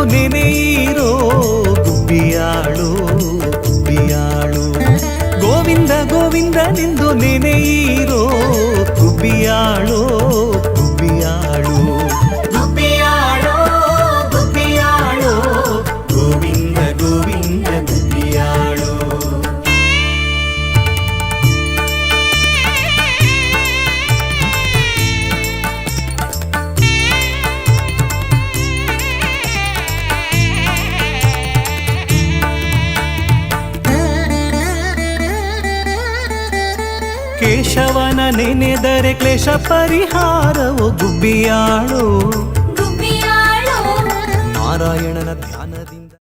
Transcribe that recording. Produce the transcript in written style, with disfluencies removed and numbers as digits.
ನೆನೆಯಿರೋ ಗುಬ್ಬಿಯಾಳು ಗುಬ್ಬಿಯಾಳು. ಗೋವಿಂದ ಗೋವಿಂದನೆಂದು ನೆನೆಯಿರೋ ಗುಬ್ಬಿಯಾಳು ಗುಬ್ಬಿಯಾಳು. ಗುಬ್ಬಿಯಾಳು ಗುಬ್ಬಿಯಾಳು ಗೋವಿಂದ ಗೋವಿಂದ ಗುಬ್ಬಿಯಾಳು. ಕೇಶವನ ನೆನೆದರೆ ಕ್ಲೇಶ ಪರಿಹಾರವು ಗುಬ್ಬಿಯಾಳು. ನಾರಾಯಣನ ಧ್ಯಾನ